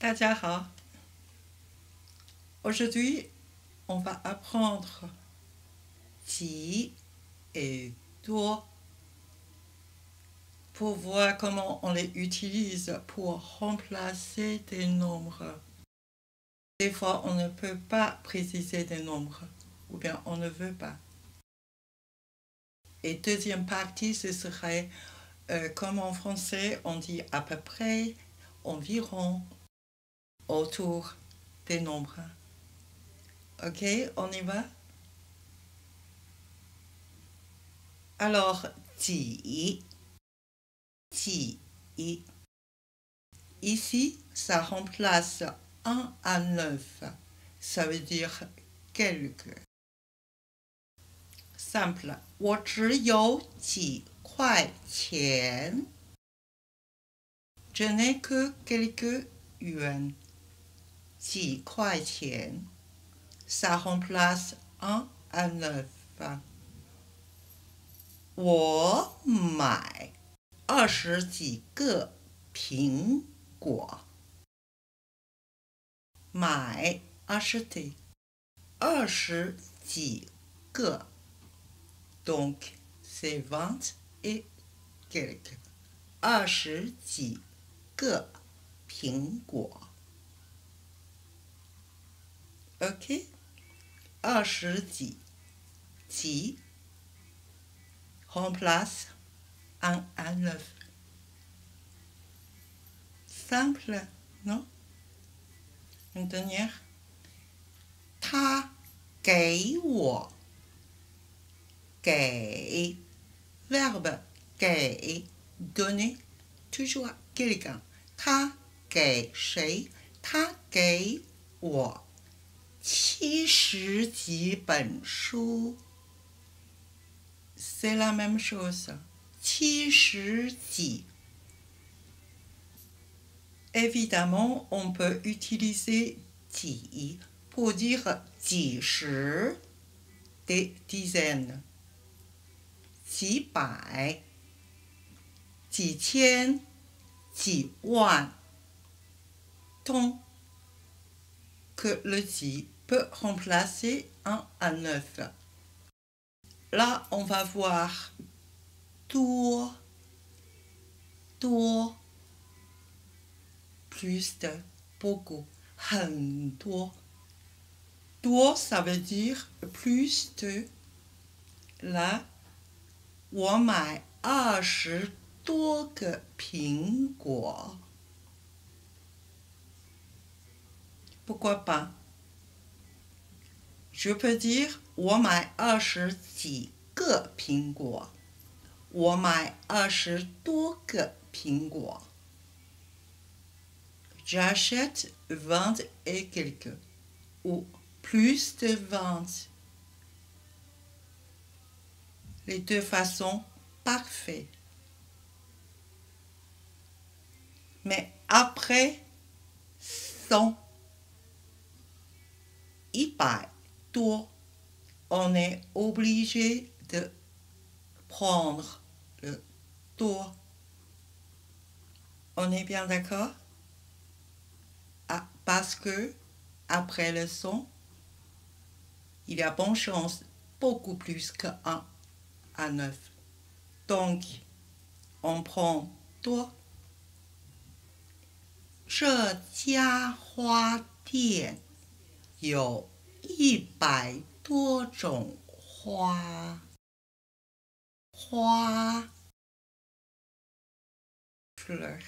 大家好. Aujourd'hui, on va apprendre qui et toi pour voir comment on les utilise pour remplacer des nombres. Des fois, on ne peut pas préciser des nombres ou bien on ne veut pas. Et deuxième partie, ce serait comme en français, on dit à peu près, environ, autour des nombres. Ok, on y va? Alors, ti. Ici, ça remplace 1 à 9. Ça veut dire quelques. Simple. 我只有几块钱. Je n'ai que quelques yuan. 几块钱. Ça remplace 1 à 9. 我买20几个苹果. 买 acheter 20几个. Donc, c'est 20 et quelques. 20几个苹果. Ok? 20几 remplace 1 à 9. Simple, non? Une dernière. 他给我 给 verbe 给 donner toujours à quelqu'un. 他给谁? 他给我70几本书. C'est la même chose. 70几. Évidemment, on peut utiliser 几 pour dire 几十 des dizaines. 几百 几千 几万. Tant que le 几 peut remplacer 1 à 9. Là, on va voir 多 plus de, beaucoup, 很多. 多 ça veut dire plus de. Là, 我买20多个苹果. Pourquoi pas? Je peux dire 我买20几个苹果. 我买20多个苹果. J'achète 20 et quelques. Ou plus de 20. Les deux façons, parfait. Mais après 100, 100多, on est obligé de prendre le 多. On est bien d'accord? Ah, parce que après le 100, il y a bonne chance beaucoup plus que 1 à 9. Donc, on prend 多. 这家花店有100多种花. 花 fleur.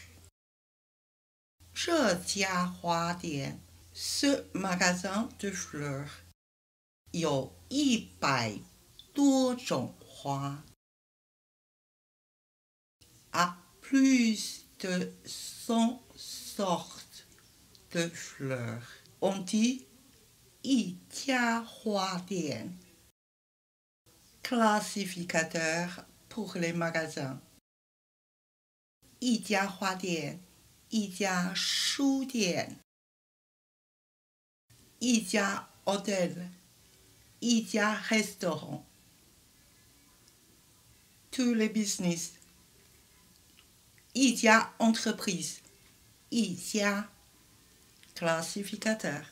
这家花店 ce magasin de fleurs 有100多种花. A plus de 100 sortes de fleurs. On dit 一家花店. Classificateur pour les magasins. 一家花店, 一家书店, 一家 hôtel, 一家 restaurant. Tous les business. 一家 entreprise. 一家 classificateur.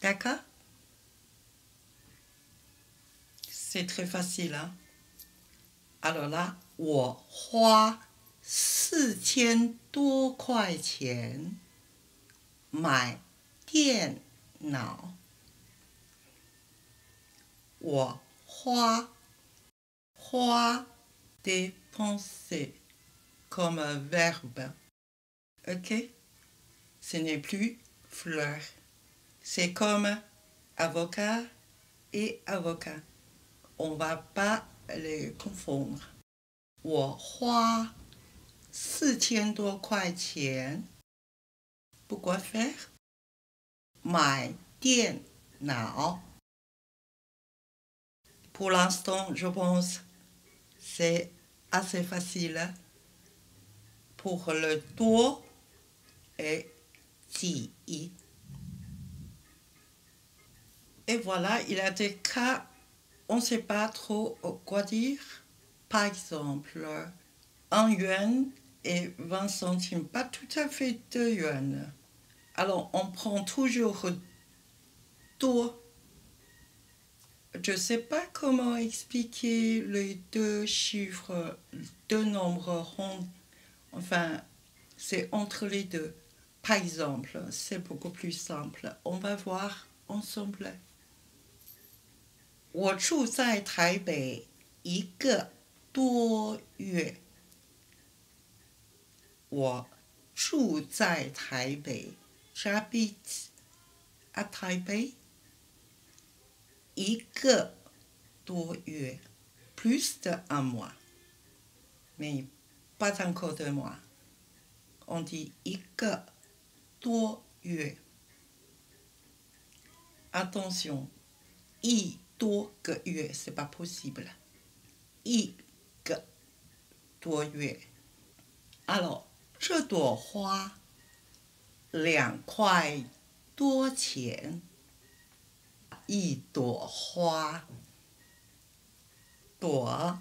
D'accord? C'est très facile, hein? Alors là, 我花4000多块钱买电脑。我花 dépenser comme verbe. Ok? Ce n'est plus fleur. C'est comme avocat et avocat. On ne va pas les confondre. 我花4000多块钱 Pourquoi faire? 买电脑 Pour l'instant, je pense c'est assez facile. Pour le tour et ti. Et voilà, il y a des cas, on ne sait pas trop quoi dire. Par exemple, 1 yuan et 20 centimes, pas tout à fait 2 yuan. Alors, on prend toujours tour. Je ne sais pas comment expliquer les deux chiffres, deux nombres ronds. Enfin, c'est entre les deux. Par exemple, c'est beaucoup plus simple. On va voir ensemble. 我住在台北1个多月。我住在台北 J'habite à Taipei 1个多月 Plus d'1 mois. Mais pas encore 2 mois. On dit 1个多月 Attention, 1多个月 c'est pas possible. 1个多月 Alors, 这朵花2块多钱。1朵花。朵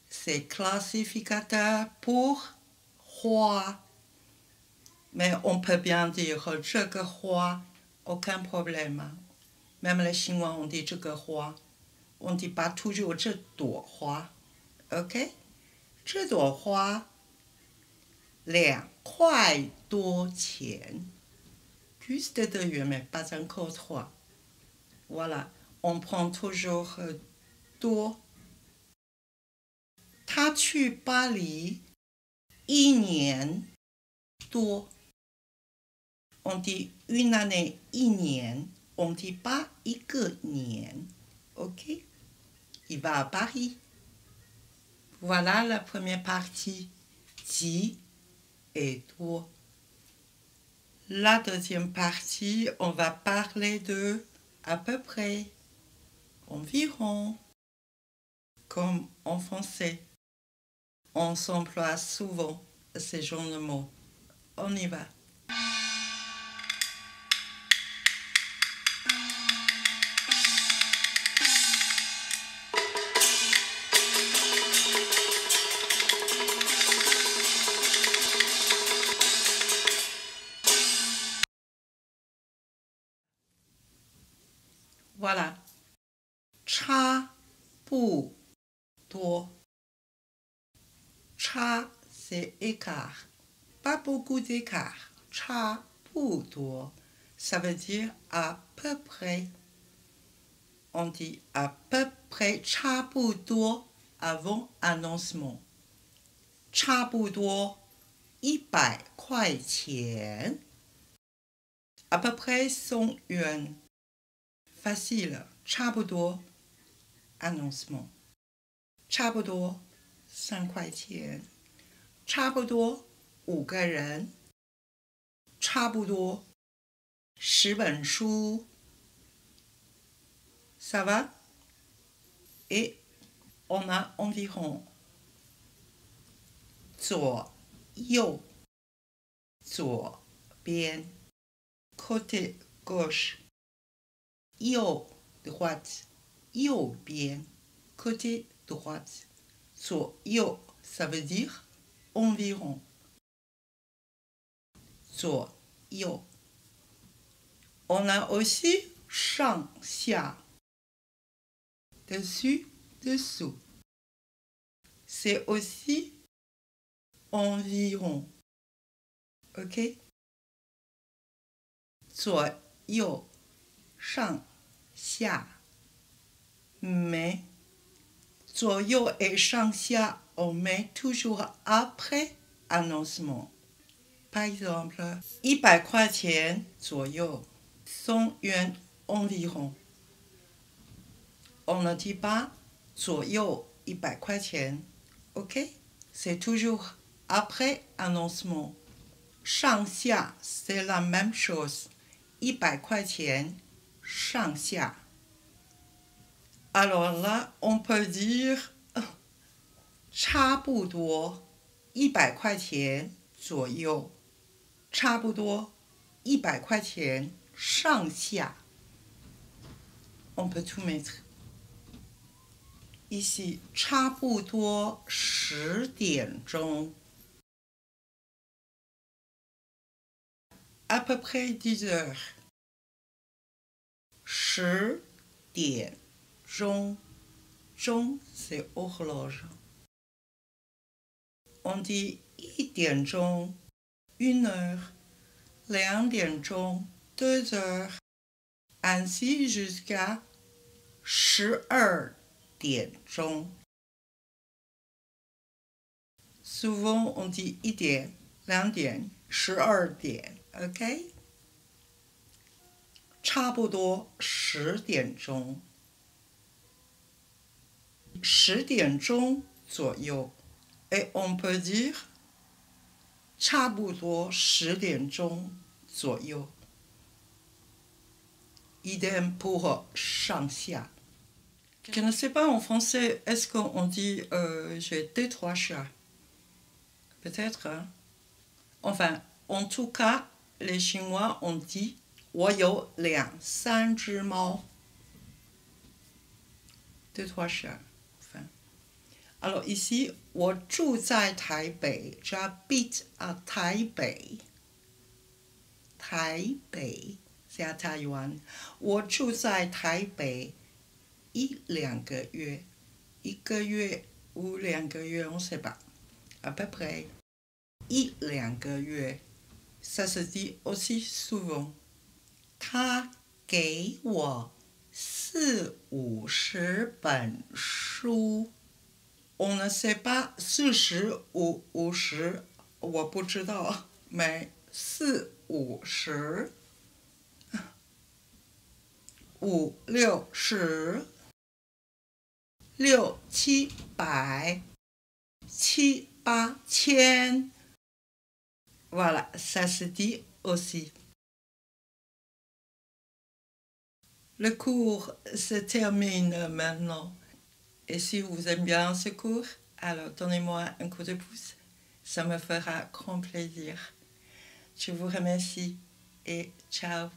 c'est classificateur pour 花。Mais on peut bien dire 这个花 aucun problème. Même les Chinois ont dit 这个花。On ne dit pas toujours 这朵花。OK? 这朵花2块多钱 Plus de 2 yuan, mais pas encore 3. Voilà, on prend toujours 多。他去巴黎1年多。On dit une année, 1年。On dit pas 1个年。OK? Il va à Paris. Voilà la première partie. Ti et toi. La deuxième partie, on va parler de à peu près, environ, comme en français. On s'emploie souvent ces genres de mots. On y va. Voilà. 差不多。差 c'est écart. Pas beaucoup d'écart. 差不多. Ça veut dire à peu près. On dit à peu près 差不多 avant annoncement. 差不多100块钱 À peu près 100 yuan. Facile. 差不多 annoncement. 差不多3块钱。差不多5个人。差不多10本书。Ça va? Et on a environ 左右左边 côté gauche 右 droite 右边 côté droite 左右 ça veut dire environ 左右 On a aussi 上下 dessus, dessous. C'est aussi environ. OK? 左右上下 mais 左右 et 上下 on met toujours après annoncement. Par exemple, 100块钱左右100元 environ. On ne dit pas 左右100块钱. OK? C'est toujours après annoncement. 上下 c'est la même chose. 100块钱上下. Alors là, on peut dire 差不多100块钱左右，差不多100块钱上下。On peut tout mettre. Ici, 差不多10点钟。À peu près 10 heures. 10点钟，钟 c'est horloge. On dit 1点钟 1 heure, 2点钟 2 heures, ainsi jusqu'à 12点钟. Souvent on dit 1点 2点 12点 OK? 差不多10点钟10点钟左右 et on peut dire 差不多10点钟左右 idem pour 上下 je ne sais pas en français est-ce qu'on dit j'ai 2-3 chats peut-être hein? Enfin en tout cas les Chinois ont dit 我有2-3只猫 2-3 chats enfin. Alors ici 我住在台北 j'habite à Taipei. Taipei c'est à Taïwan. 我住在台北1-2个月1个月ou 2个月 on sait pas à peu près 1-2个月 ça se dit aussi souvent. 他给我40-50本书 On ne sait pas 40 ou 50我不知道 mais 40-50 50-60 600-700 700-800 Voilà, ça se dit aussi. Le cours se termine maintenant. Et si vous aimez bien ce cours, alors donnez-moi un coup de pouce. Ça me fera grand plaisir. Je vous remercie et ciao.